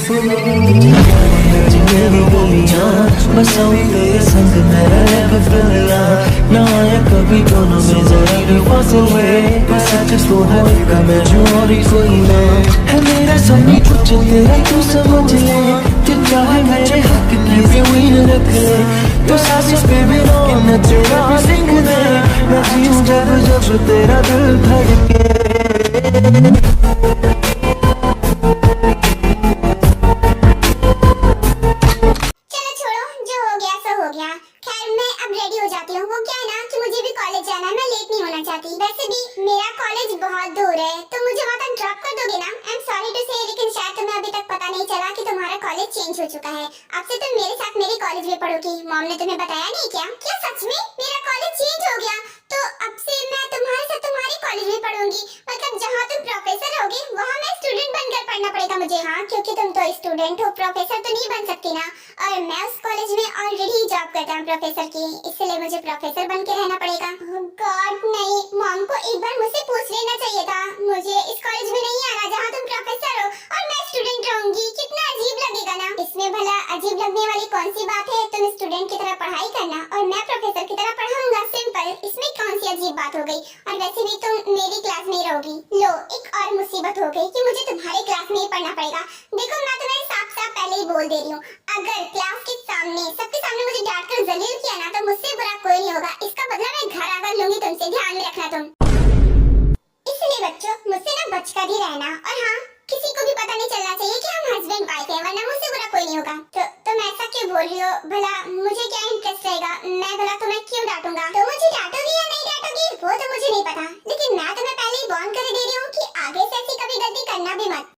मेरी गलियां बसाऊं तेरे संग मैं रह फिरला ना आया कभी दोनों में जरा भी फासले बस तो होएगा मैं जो और ही कोई ना है मेरा सभी कुछ तेरा तू समझ ले तू चाहे मेरे हक की जमीन रख ले तो सांस पे भी रोना तेरा लिख दे मैं जीऊं जब जब तेरा दिल धड़के वैसे भी मेरा कॉलेज बहुत दूर है तो मुझे वहाँ तक ड्रॉप कर दोगे ना? आई एम सॉरी टू से लेकिन शायद तुम्हें अभी तक पता नहीं चला कि तुम्हारा कॉलेज चेंज हो चुका है। अब से तुम मेरे साथ मेरे कॉलेज में पढ़ोगी। मॉम ने तुम्हें बताया नहीं क्या? क्या सच में मेरा कॉलेज चेंज हो गया? तो अब से मैं तुम्हारे साथ तुम्हारे कॉलेज में पढ़ूंगी। मतलब जहाँ तुम प्रोफेसर होगे वहाँ मैं स्टूडेंट बनकर पढ़ना पड़ेगा मुझे। हाँ, क्योंकि तुम तो स्टूडेंट हो, प्रोफेसर तो नहीं बन सकती ना। और मैं उस कॉलेज में ऑलरेडी जॉब करता हूँ प्रोफेसर की, इसलिए मुझे प्रोफेसर बन के रहना पड़ेगा। गॉड नहीं, मॉम को एक बार मुझसे पूछ लेना चाहिए था। मुझे इस कॉलेज में नहीं आना जहाँ तुम प्रोफेसर हो और मैं स्टूडेंट रहूंगी। कितना अजीब लगेगा ना। इसमें भला अजीब लगने वाली कौन सी बात है? तुम स्टूडेंट की तरह पढ़ाई करना और मैं प्रोफेसर की तरह पढ़ाऊंगा, सिंपल। इसमें कौन सी अजीब बात हो गई? और वैसे भी तुम मेरी क्लास में रहोगी। लो, एक और मुसीबत हो गई कि मुझे तुम्हारे क्लास में ही पढ़ना पड़ेगा। देखो, मैं तुम्हें साफ साफ पहले ही बोल दे रही हूँ, अगर क्लास के सामने सबके सामने मुझे डांट कर जलील किया ना तो मुझसे बुरा कोई नहीं होगा। इसका बदला मैं घर आकर लूंगी तुमसे, ध्यान में रखना तुम। इसलिए बच्चों, मुझसे ना बचकर ही रहना। और हाँ, किसी को भी पता नहीं चलना चाहिए कि हम हस्बैंड वाइफ हैं, वरना मुझसे बुरा कोई नहीं होगा। तो तुम ऐसा क्यों बोल रही हो? भला मुझे क्या इंटरेस्ट रहेगा? मैं भला तुम्हें क्यों डांटूंगा? तो मुझे डांटोगी या नहीं डांटोगी वो तो मुझे नहीं पता, लेकिन मैं तुम्हें पहले ही वार्न कर दे रही हूँ कि आगे से ऐसी कभी गलती करना भी मत।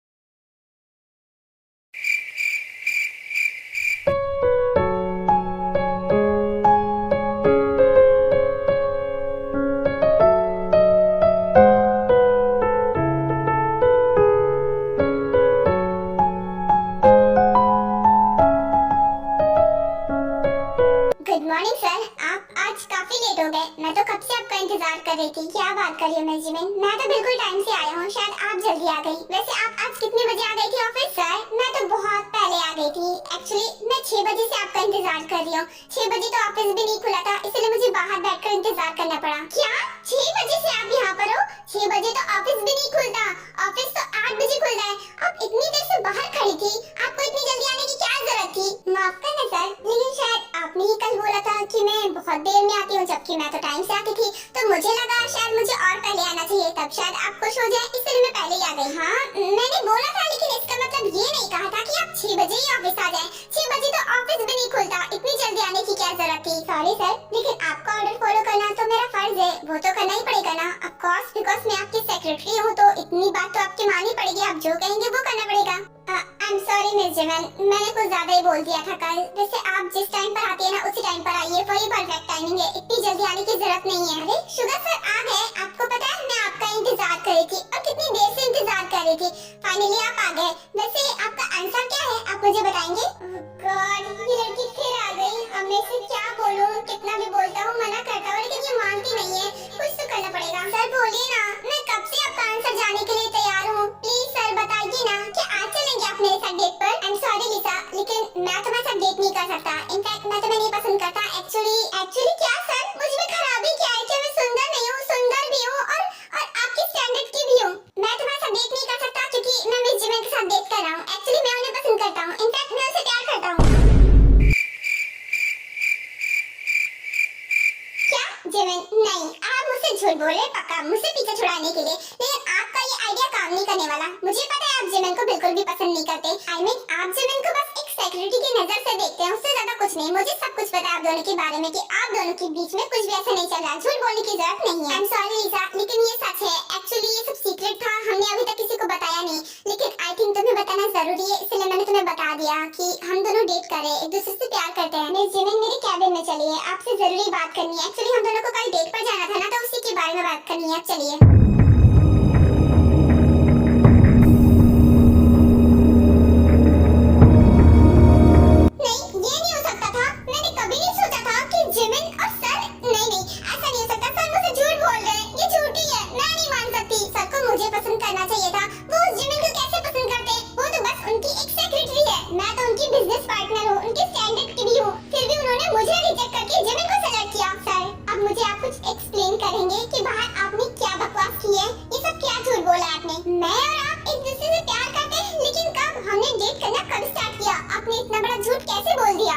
गुड मॉर्निंग सर, आप आज काफी लेट हो गए। मैं तो कब से आपका इंतजार कर रही थी। क्या बात कर रही हो मैनेजमेंट? मैं तो बिल्कुल टाइम से आया हूँ, शायद आप जल्दी आ गई। वैसे आप आज कितने बजे आ गई थी ऑफिस? सर, मैं तो बहुत पहले आ गई थी। एक्चुअली मैं 6 बजे से आपका इंतजार कर रही हूँ। 6 बजे तो ऑफिस भी नहीं खुला था, इसलिए मुझे बाहर बैठकर इंतजार करना पड़ा। क्या 6 बजे से आप यहाँ पर हो? 6 बजे तो ऑफिस भी नहीं खुलता, ऑफिस तो 8 बजे खुलता है। आप इतनी देर से बाहर खड़ी थी, आपको इतनी जल्दी आने की क्या जरूरत थी? माफ करना सर, लेकिन शायद आपने ही कल बोला था कि मैं बहुत देर में आती हूँ, जबकि मैं तो टाइम से आती थी। तो मुझे लगा शायद मुझे और पहले आना चाहिए, तब शायद आप खुश हो जाए, इसलिए मैं पहले ही आ गई। हाँ, मैंने बोला था, लेकिन इसका मतलब ये नहीं कहा था कि आप 6 बजे ही ऑफिस आ जाएं। 6 बजे तो ऑफिस भी नहीं खुलता, इतनी जल्दी आने की क्या जरूरत थी? सॉरी सर, लेकिन आपका ऑर्डर फॉलो करना तो मेरा फर्ज है, वो तो करना ही पड़ेगा ना। ऑफ कोर्स, बिकॉज़ मैं आपकी सेक्रेटरी हूँ, तो इतनी बात तो आपकी माननी पड़ेगी। आप जो कहेंगे वो करना पड़ेगा। आई एम सॉरी मिस जिमन, मैंने कुछ ज्यादा ही बोल दिया था कल। वैसे आप जिस टाइम पर आती है ना उसी टाइम पर आइए, वही परफेक्ट टाइमिंग है, इतनी जल्दी आने की जरूरत नहीं है। अरे शुगर सर आ गए, आपको पता है मैं आपका इंतजार कर रही थी और कितनी देर से इंतजार कर रही थी। फाइनली आप आ गए। वैसे आपका आंसर क्या है, आप मुझे बताएंगे? गॉड, ये लड़की फिर आ गई। अब मैं इसे क्या बोलूं? कितना भी बोलता हूँ, मना करता हूँ, लेकिन ये मानती नहीं है। कुछ तो करना पड़ेगा। सर बोलिए ना, मैं कब से आपका आंसर जाने के लिए तैयार हूँ। प्लीज सर बताइए ना कि आज चलेंगे आप मेरे साथ डेट पर? आई एम सॉरी लिसा, लेकिन मैं तुम्हारे साथ डेट नहीं कर सकता। इनफैक्ट मैं तुम्हें नहीं पसंद करता। एक्चुअली क्या सर, मुझ में खराबी क्या है? क्या मैं सुंदर नहीं हूँ? सुंदर भी हूँ और आपकी स्टैंडर्ड की भी हूँ। मैं तुम्हारे साथ डेट नहीं कर सकता क्योंकि मैं मिस जिमन के साथ डेट कर रहा हूँ। एक्चुअली मैं उन्हें पसंद करता हूँ, इनफैक्ट मैं उसे प्यार करता हूँ। क्या जिमन? नहीं, आप मुझसे झूठ बोल रहे, पक्का मुझसे पीछे छुड़ाने के लिए। लेकिन आपका ये आइडिया काम नहीं करने वाला। मुझे पता है आप जिमन को बिल्कुल भी पसंद नहीं करते। आई मीन आप जिमन को बस एक सेक्रेटरी की नजर से देखते हैं, उससे ज्यादा कुछ नहीं। मुझे सब कुछ पता है आप दोनों के बारे में कि आप दोनों के बीच में कुछ भी ऐसा नहीं चल रहा। झूठ बोलने की जरूरत नहीं है। आई एम सॉरी लिसा, लेकिन ये सच है। एक्चुअली ये सब सीक्रेट था, हमने अभी तक किसी को बताया नहीं, लेकिन आई थिंक तुम्हें बताना जरूरी है, इसलिए मैंने तुम्हें बता दिया कि हम दोनों डेट कर रहे हैं, एक दूसरे से प्यार करते हैं। मिस जिमन मेरे कैबिन में चलिए, आपसे जरूरी बात करनी है। एक्चुअली हम दोनों को कल डेट पर जाना था ना, तो उसी के बारे में बात करनी है। चलिए। मुझे पसंद करना चाहिए था। वो उस जिमिन को कैसे पसंद करते? वो तो बस उनकी एक सेक्रेटरी में। मैं और आप एक दूसरे से प्यार करते हैं, लेकिन कब? हमने डेट करना कब स्टार्ट किया? आपने इतना बड़ा झूठ कैसे बोल दिया?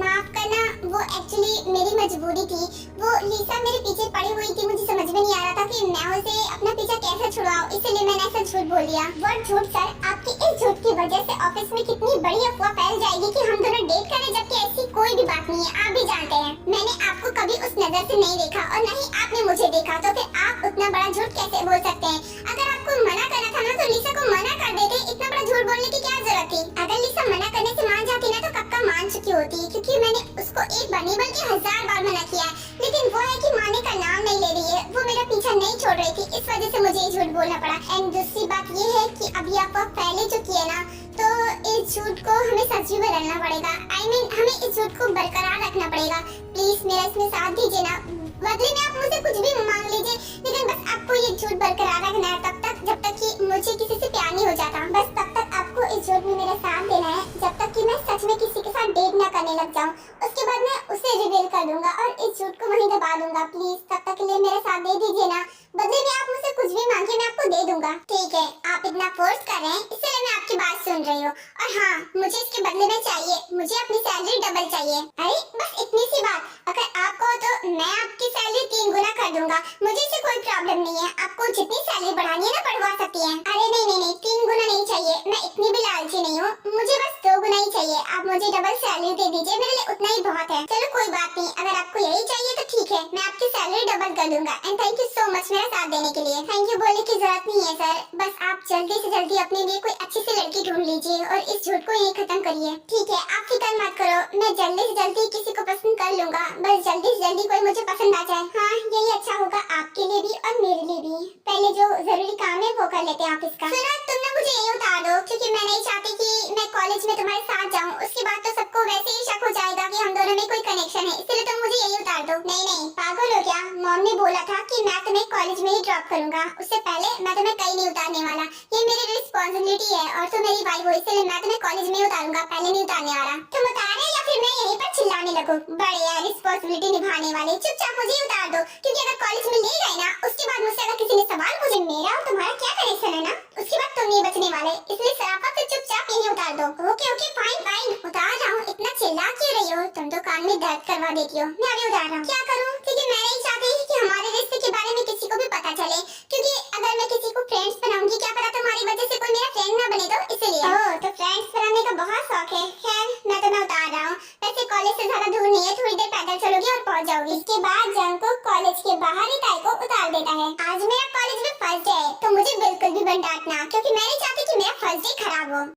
माफ करना, वो एक्चुअली मेरी मजबूरी थी। वो लिसा मेरे पीछे पड़ी हुई थी, मुझे समझ में नहीं आ रहा था कि मैं उसे अपना पीछा कैसे छुड़ाऊं, इसलिए मैंने ऐसा झूठ बोल दिया। वो झूठ सर, आपकी इस झूठ की वजह से ऑफिस में कितनी बड़ी अफवाह फैल जाएगी कि हम दोनों डेट कर रहे, जबकि ऐसी कोई भी बात नहीं है, आप भी जानते हैं। मैंने आपको कभी उस नजर से नहीं देखा और न ही आपने मुझे देखा, तो फिर आप उतना बड़ा झूठ कैसे बोल सकते हैं? अगर आपको मना करना था ना तो लिसा को मना कर देते, इतना बड़ा झूठ बोलने की क्या जरूरत थी? अगर लिसा मना करने से मान जाती ना तो कब का मान चुकी होती, क्योंकि मैंने उसको एक बार नहीं बल्कि 1000 बार मना किया है, लेकिन वो है कि माने का नाम नहीं ले रही है। वो मेरा पीछा नहीं छोड़ रही थी, इस वजह से मुझे ये झूठ बोलना पड़ा। एंड दूसरी बात ये है कि अभी आप पहले जो किए ना, तो इस झूठ को हमें सच में बदलना पड़ेगा। हमें इस झूठ को बरकरार रखना पड़ेगा। प्लीज मेरा इसमें साथ दीजिए ना, बदले में आप मुझसे कुछ भी मांग लीजिए, लेकिन बस आपको ये झूठ बरकरार रखना है तब तक जब तक कि मुझे किसी से प्यार नहीं हो जाता। बस तब तक आपको इस झूठ में मेरा साथ देना है, जब तक कि मैं सच में किसी के साथ डेट ना करने लग जाऊं। उसके बाद मैं उसे रिवील कर दूंगा और इस झूठ को वहीं दबा दूंगा। प्लीज तब तक के लिए मेरा साथ दे दीजिए ना, बदले में आप मुझसे कुछ भी मांगिए, मैं आपको दे दूंगा। ठीक है, आप इतना फोर्स कर रहे हैं इसलिए मैं आपकी बात सुन रही हूँ। और हाँ, मुझे इसके बदले में चाहिए, मुझे अपनी सैलरी डबल चाहिए। अरे बस इतनी सी बात, अगर आप कहो तो मैं आपकी सैलरी 3 गुना कर दूंगा, मुझे इससे कोई प्रॉब्लम नहीं है। आपको जितनी सैलरी बढ़ानी है ना बढ़वा सकती हैं। अरे नहीं 3 गुना नहीं चाहिए, मैं इतनी भी लालची नहीं हूँ, मुझे बस 2 गुना ही चाहिए। आप मुझे डबल सैलरी दे दीजिए, मेरे लिए उतना ही बहुत है। चलो कोई बात नहीं, अगर आपको यही चाहिए तो ठीक है, मैं आपकी सैलरी डबल कर दूंगा। And thank you so much मेरा साथ देने के लिए। थैंक यू बोलने की जरूरत नहीं है सर, बस आप जल्दी से जल्दी अपने लिए कोई अच्छी सी लड़की ढूंढ लीजिए और इस झूठ को यहीं खत्म करिए। ठीक है, आप फिक्र मत करो, मैं जल्दी से जल्दी किसी को पसंद कर लूंगा, बस जल्दी से जल्दी कोई मुझे पसंद आ जाए। हाँ, यही अच्छा होगा आपके लिए भी और मेरे लिए भी। पहले जो जरूरी काम है वो कर लेते हैं ऑफिस का। सुनो, तुम ना मुझे यहीं उतार दो, क्योंकि मैं नहीं चाहती कि मैं कॉलेज में तुम्हारे साथ जाऊँ, उसके बाद तो सबको वैसे ही शक हो जाएगा कि हम दोनों में कोई कनेक्शन है, इसलिए तुम मुझे यहीं उतार दो। नहीं, पागल हो क्या? मॉम ने बोला था कि मैं तुम्हें कॉलेज में ही ड्रॉप करूंगा, उससे पहले मैं तुम्हें कहीं नहीं उतारने वाला। ये मेरी रिस्पॉन्सिबिलिटी है और तुम मेरी वाइफ हो, इसलिए मैं तुम्हें कॉलेज में ही उतारूंगा, पहले नहीं उतारने वाला। तुम उतारे या फिर मैं यहीं पर चिल्लाने लगूं? बड़े यार रिस्पॉन्सिबिलिटी निभाने वाले, चुपचाप मुझे उतार दो, क्योंकि अगर कॉलेज में ले गए ना, उसके बाद मुझसे अगर किसी ने सवाल पूछे मेरा और तुम्हारा क्या कनेक्शन है ना, उसके बाद तुम नहीं बचने वाले, इसलिए सराफत से चुपचाप यहीं उतार दो। ओके फाइन उतार रहा हूँ, इतना चिल्ला क्यों रही हो? तुम तो कान में दर्द करवा देती हो। मैं अभी उतार रहा हूँ। क्या करूँ? क्योंकि मैं नहीं चाहती कि हमारे रिश्ते के बारे में किसी को भी पता चले, क्योंकि अगर मैं किसी को फ्रेंड्स बनाऊंगी, क्या पता तुम्हारी वजह से कोई मेरा फ्रेंड ना बने, तो इसलिए। ओह, तो फ्रेंड्स बनाने का बहुत शौक है। खैर, मैं तुम्हें उतार रहा हूँ। वैसे कॉलेज से ज्यादा दूर नहीं है, थोड़ी देर पैदल चलोगी और पहुँच जाओगी। इसके बाद जंग को कॉलेज के बाहर ही ताई को उतार देता है। आज मेरा कॉलेज में फर्स्ट डे है, तो मुझे बिल्कुल भी मत डांटना, क्योंकि मैं नहीं चाहती कि मेरा फर्स्ट डे खराब हो।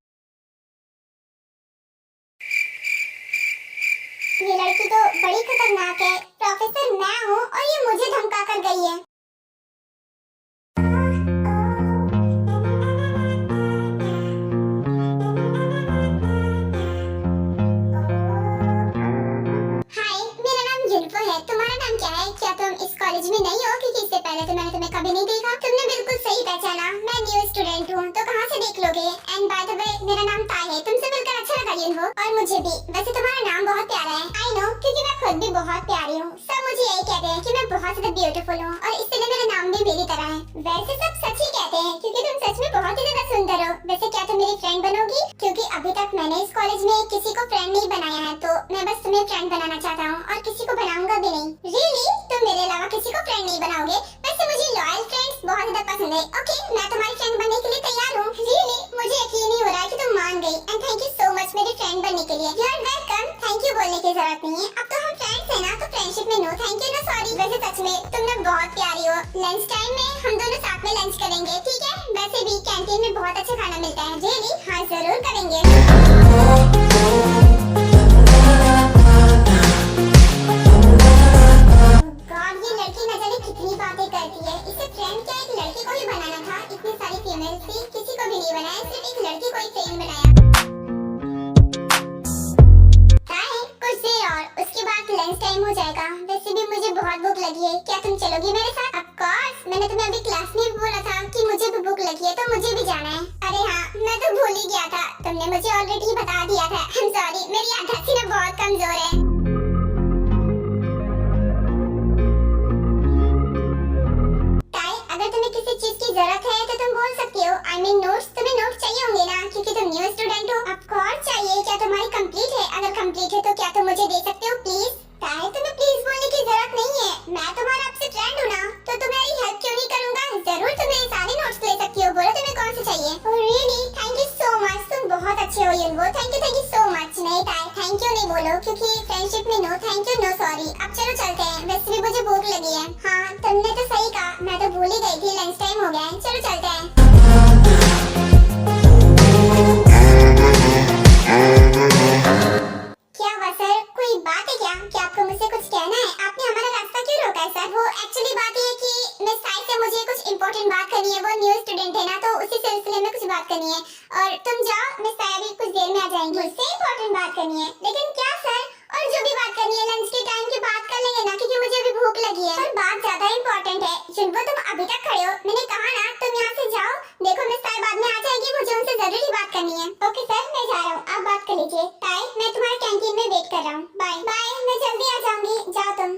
ये लड़की तो बड़ी खतरनाक है। प्रोफेसर मैं हूँ और ये मुझे धमका कर गई है। हाय, मेरा नाम जुल्फो है, तुम्हारा नाम क्या है? क्या तुम इस कॉलेज में नहीं हो? क्योंकि इससे पहले तो मैंने तुम्हें कभी नहीं देखा। तुमने बिल्कुल सही पहचाना, मैं न्यू स्टूडेंट हूँ, तो कहाँ से देख लोगे? एंड बाय द वे, मेरा नाम ताई है। तुमसे मिलकर अच्छा लगा युनहो, और मुझे भी। वैसे तुम्हारा नाम बहुत प्यारा है। आई नो, क्योंकि मैं खुद भी बहुत प्यारी हूँ। सब मुझे यही कहते हैं कि मैं बहुत ज्यादा ब्यूटीफुल हूँ, और इसलिए मेरा नाम भी मेरी तरह है। वैसे सब सच ही कहते हैं, क्योंकि तुम सच में बहुत ही ज्यादा सुंदर हो। वैसे क्या तुम मेरी फ्रेंड बनोगी? क्योंकि अभी तक मैंने इस कॉलेज में किसी को फ्रेंड नहीं बनाया है, तो मैं बस तुम्हें फ्रेंड बनाना चाहता हूँ और किसी को बनाऊंगा भी नहीं। रियली? तुम मेरे अलावा किसी को फ्रेंड नहीं बनाओगे? वैसे मुझे लॉयल फ्रेंड्स बहुत ज्यादा पसंद है। ओके, मैं तुम्हारी फ्रेंड बनने के लिए तैयार हूँ। रियली? मुझे यकीन नहीं हो रहा है कि तुम मान गई। And thank you so much मेरी फ्रेंड बनने के लिए। You are welcome. Thank you बोलने की जरूरत नहीं है, अब तो हम फ्रेंड्स हैं ना, तो फ्रेंडशिप में नो थैंक यू ना सॉरी। वैसे सच में तुम ना बहुत प्यारी हो। लंच टाइम में हम दोनों साथ में लंच करेंगे, ठीक है? वैसे भी कैंटीन में बहुत अच्छा खाना मिलता है। रियली? हाँ, जरूर करेंगे। कितनी बातें करती है। इसे फ्रेंड क्या एक लड़के को ही बनाना था? इतनी सारी फीमेल्स थी, किसी को भी नहीं बनाया, सिर्फ एक लड़के को ही फ्रेंड बनाया। कुछ देर और, उसके बाद लंच टाइम हो जाएगा। वैसे भी मुझे बहुत भूख लगी है, क्या तुम चलोगी मेरे साथ? ऑफ कोर्स, मैंने तुम्हें अभी क्लास में भी बोला था कि मुझे भी भूख लगी है, तो मुझे भी जाना है। अरे हाँ, मैं तो भूल ही गया था, तुमने मुझे ऑलरेडी बता दिया था। आई एम सॉरी, मेरी याददाश्त ना बहुत कमजोर है। किसी चीज की जरूरत है तो तुम बोल सकती हो। I mean नोट्स, तुम्हें नोट्स चाहिए होंगे ना, क्योंकि तुम न्यू स्टूडेंट हो। ऑफ कोर्स चाहिए। क्या तुम्हारी कंप्लीट है? अगर कंप्लीट है तो क्या तुम मुझे दे सकते हो प्लीज? ताहे तुम्हें प्लीज बोलने की जरूरत नहीं है, मैं तुम्हारा आपसे फ्रेंड हूँ ना, तो तुम्हारी हेल्प क्यों नहीं करूँगा। जरूर तुम मेरे सारे नोट्स ले सकती हो, बोलो तुम्हें कौन से चाहिए। Oh really, thank you so much, तुम बहुत अच्छे हो you know, thank you so much. नहीं ताहे थैंक यू नहीं बोलो, क्योंकि फ्रेंडशिप में no thank you no sorry. अब चलो चलते हैं, वैसे भी मुझे भूख लगी है। हाँ तुमने तो सही कहा, मैं तो भूल ही गई थी, लंच टाइम हो गया है, चलो चलते हैं। क्या हुआ सर, कोई बात है क्या आपको मुझसे कुछ कहना है? आपने हमारा रास्ता क्यों रोका है सर? वो एक्चुअली बात ये है कि मिस ताई से मुझे कुछ इंपॉर्टेंट बात करनी है, वो न्यू स्टूडेंट है ना, तो उसी सिलसिले में कुछ बात करनी है। और तुम जाओ, मिस ताई अभी कुछ देर में आ जाएंगी। मुझसे इंपॉर्टेंट बात करनी है? लेकिन क्या सर? और जो भी बात करनी है लंच के टाइम की बात कर लेंगे ना, क्योंकि मुझे अभी भूख लगी है। पर बात ज्यादा इंपॉर्टेंट है। जुनवो तुम अभी तक खड़े हो, मैंने कहा ना तुम यहाँ से जाओ, देखो मिस ताई बाद में आ जाएगी, मुझे उनसे जरूरी बात करनी है। ओके सर मैं जा रहा हूँ, आप बात कर लीजिए। ताई मैं तुम्हारे कैंटीन में वेट कर रहा हूँ, बाय बाय, मैं जल्दी आ जाऊंगी, जाओ तुम।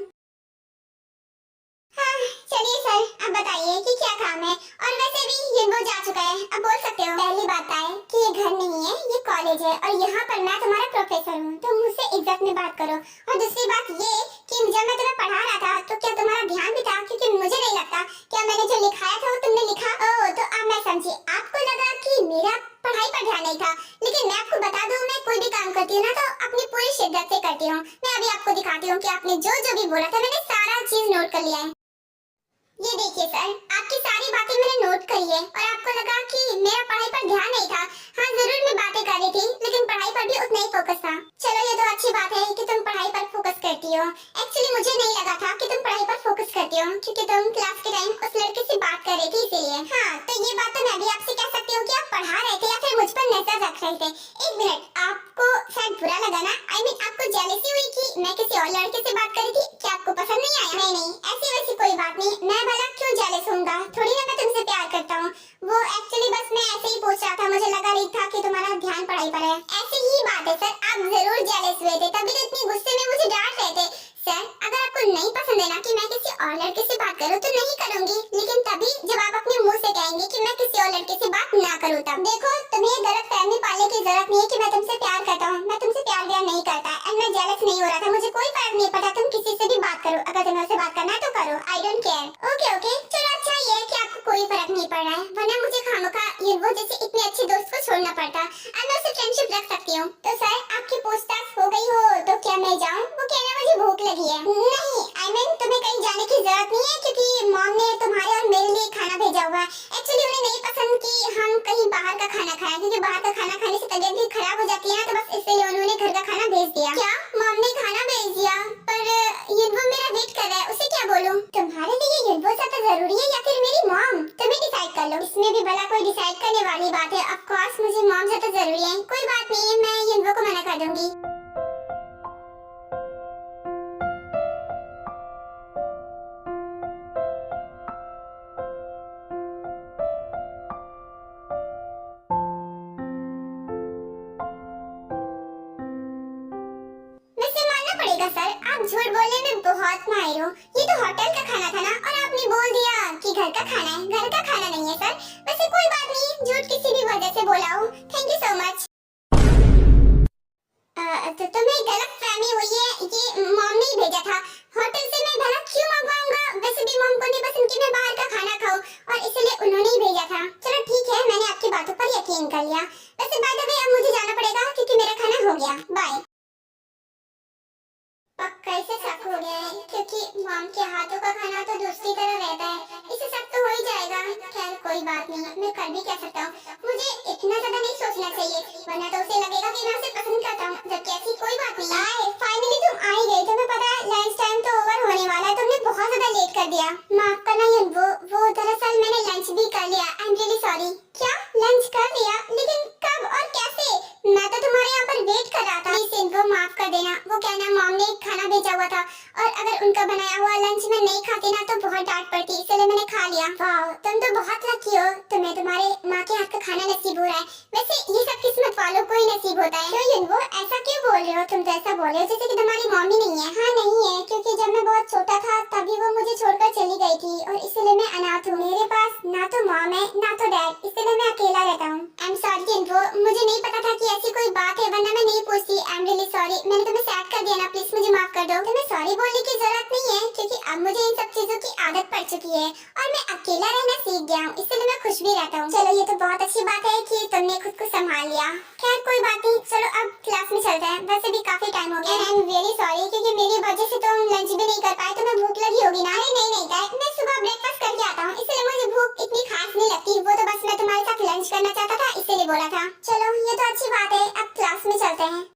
हाँ चलिए सर, अब बताइए कि क्या काम है। और वैसे भी युनवो जा चुका है, अब बोल सकते हो। पहली बात है कि ये घर नहीं है, ये कॉलेज है, और यहाँ पर मैं तुम्हारा प्रोफेसर हूँ, तो मुझसे इज्जत में बात करो। और दूसरी बात ये कि जब मैं तुम्हें पढ़ा रहा था तो क्या तुम्हारा ध्यान भी था? क्योंकि मुझे नहीं लगता क्या मैंने जो लिखाया था वो तुमने लिखा। ओह तो अब मैं समझी, आपको लगा कि मेरा पढ़ाई पर ध्यान नहीं था, लेकिन मैं आपको बता दूं, मैं कोई भी काम करती हूँ ना तो अपनी पूरी शिद्दत से करती हूँ। मैं अभी आपको दिखाती हूँ कि आपने जो जो भी बोला था, मैंने सारा चीज नोट कर लिया है। ये देखिए सर, आपकी सारी बातें मैंने नोट करी है, और आपको लगा कि मेरा पढ़ाई पर ध्यान नहीं था। हाँ जरूर मैं बातें कर रही थी, लेकिन पढ़ाई पर भी उतना ही फोकस था। चलो ये तो अच्छी बात है कि तुम पढ़ाई पर फोकस करती हो। एक्चुअली मुझे नहीं लगा था कि तुम पढ़ाई पर फोकस करती हो, क्योंकि तुम क्लास के टाइम उस लड़के से बात कर रही थी, इसीलिए। हाँ तो ये बात तो मैं भी आपसे कह सकती हूँ कि आप पढ़ा रहे थे या फिर मुझ पर नजर रख रहे थे। एक मिनट, आपको शायद बुरा लगा ना? I mean, आपको जेलसी हुई कि मैं किसी और लड़के से बात कर रही थी? क्या आपको पसंद नहीं आया? नहीं ऐसी वैसी कोई बात नहीं, मैं भला क्यों जेलस होऊंगा, थोड़ी ना मैं तुमसे प्यार करता हूँ। वो एक्चुअली बस मैं ऐसे ही पूछ रहा था, मुझे लगा नहीं था कि तुम्हारा ध्यान पढ़ाई पर है। ऐसी ही बात है सर, आप जरूर जेलस हुए थे, तभी तो इतनी गुस्से में मुझे डांट रहे थे। सर अगर आपको नहीं पसंद है ना कि मैं किसी और लड़के से बात करूं तो नहीं करूंगी, लेकिन तभी जब आप अपने मुंह से कहेंगे कि मैं किसी और लड़के से बात ना करूं तब। देखो तुम्हें गलत फहमी पालने की जरूरत नहीं है कि मैं तुमसे प्यार करता हूं, मैं तुमसे प्यार नहीं करता, एंड मैं जेलस नहीं हो रहा था, मुझे कोई फर्क नहीं पड़ा तुम किसी से भी बात करो, अगर तुम्हें उससे बात करना है तो करो, I don't care. Okay okay चलो, अच्छा ये है कि आपको कोई फर्क नहीं पड़ रहा है, वरना मुझे खामखा युनवो जैसे इतने अच्छे दोस्त को छोड़ना पड़ता, एंड मैं उससे फ्रेंडशिप रख सकती हूँ। तो सर आपकी पूछताछ हो गई हो तो क्या मैं जाऊँ? वो कहना मुझे भूख लगी है। नहीं आई मीन तुम्हें कहीं जाने की जरूरत नहीं है, क्योंकि मॉम ने तुम्हारे और मेरे लिए खाना भेजा हुआ है। एक्चुअली उन्हें नहीं पसंद कि हम कहीं बाहर का खाना खाएं, क्योंकि बाहर का खाना खाने से तबीयत भी खराब हो जाती है ना, तो बस इसलिए उन्होंने घर का खाना भेज दिया। क्या मॉम ने खाना भेज दिया? पर युनवो मेरा वेट कर रहा है, उसे क्या बोलूं? तुम्हारे लिए युनवो ज्यादा जरूरी है या फिर मेरी मॉम? तुम्हें डिसाइड कर लो। इसमें भी भला कोई डिसाइड करने वाली बात है? ऑफ कोर्स मुझे मॉम ज्यादा जरूरी है। कोई बात नहीं है, मैं युनवो को मना कर दूंगी। सर आप झूठ बोलने में बहुत माहिर हो। ये तो होटल का खाना था ना, और आपने बोल दिया कि घर का खाना है। घर का खाना नहीं है सर। वैसे कोई बात नहीं, झूठ किसी भी वजह से बोला हो। Thank you so much. तो तुम्हें गलत फहमी हुई है, ये मॉम ने ही भेजा था। होटल से मैं भला क्यों मंगवाऊंगा? वैसे भी मॉम को नहीं पसंद कि मैं बाहर का खाना खाऊं, और इसलिए उन्होंने ही भेजा था। चलो ठीक है, मैंने आपकी बातों पर यकीन कर लिया। वैसे बाय द वे अब मुझे जाना पड़ेगा, क्योंकि मेरा खाना हो गया। बाय। कैसे शक हो गया है? क्योंकि मॉम के हाथों का खाना तो दूसरी तरह रहता है, इसे शक तो हो ही जाएगा। खैर कोई बात नहीं, मैं कर भी क्या सकता हूँ। मुझे इतना ज्यादा नहीं सोचना चाहिए, वरना तो उसे लगेगा कि मैं उसे पसंद करता हूँ, जबकि ऐसी कोई बात नहीं है। फाइनली तुम आ ही गई। तुम्हें पता है लंच टाइम तो ओवर होने वाला है, तुमने बहुत ज्यादा लेट कर दिया। माफ करना युनवो, वो दरअसल मैंने लंच भी कर लिया। I am really sorry. क्या लंच कर लिया? लेकिन कब और कैसे? मैं तो तुम्हारे यहाँ पर वेट कर रहा था। प्लीज युनवो माफ कर देना, वो कहना मॉम ने खाना भेजा हुआ था, और अगर उनका बनाया हुआ लंच में नहीं खाती ना तो बहुत डांट पड़ती, इसलिए मैंने खा लिया। वाह तुम तो बहुत लकी हो, तुम्हें तुम्हारे माँ के हाथ का खाना नसीब हो रहा है। वैसे ये सब किस्मत वालों को ही नसीब होता है। क्यों युनवो ऐसा क्यों बोल रहे हो? तुम तो ऐसा बोल रहे हो जैसे कि तुम्हारी मॉम ही नहीं है। हाँ नहीं है, क्योंकि जब मैं बहुत छोटा था तभी वो मुझे छोड़कर चली गई थी, और इसलिए मैं अनाथ हूँ। मेरे पास ना तो माँ मॉम है ना तो डैड, इसलिए मैं अकेला रहता हूँ। आई एम सॉरी किंपो, मुझे नहीं पता था कि ऐसी कोई बात है, वरना मैं नहीं पूछती। आई एम रियली सॉरी, मैंने तुम्हें सैड कर दिया ना, प्लीज मुझे माफ कर दो। तुम्हें सॉरी बोलने की जरूरत नहीं है, क्योंकि अब मुझे इन सब चीजों की आदत पड़ चुकी है और मैं अकेला रहना सीख गया हूँ, इसलिए मैं खुश भी रहता हूँ। चलो ये तो बहुत अच्छी बात है कि तुमने खुद को संभाल लिया। खैर कोई बात नहीं, चलो अब क्लास में चलते हैं, वैसे भी काफी टाइम हो गया। आई एम वेरी सॉरी, क्योंकि मेरी वजह से तुम लंच भी नहीं कर पाए, तुम्हें भूख लगी होगी ना। नहीं डैड, मैं सुबह ब्रेकफास्ट करके आता हूँ, इसलिए मुझे भूख इतनी खास नहीं लगती। वो तो बस मैं तुम्हारे साथ लंच करना चाहता था, इसीलिए बोला था। चलो ये तो अच्छी बात है, अब क्लास में चलते हैं।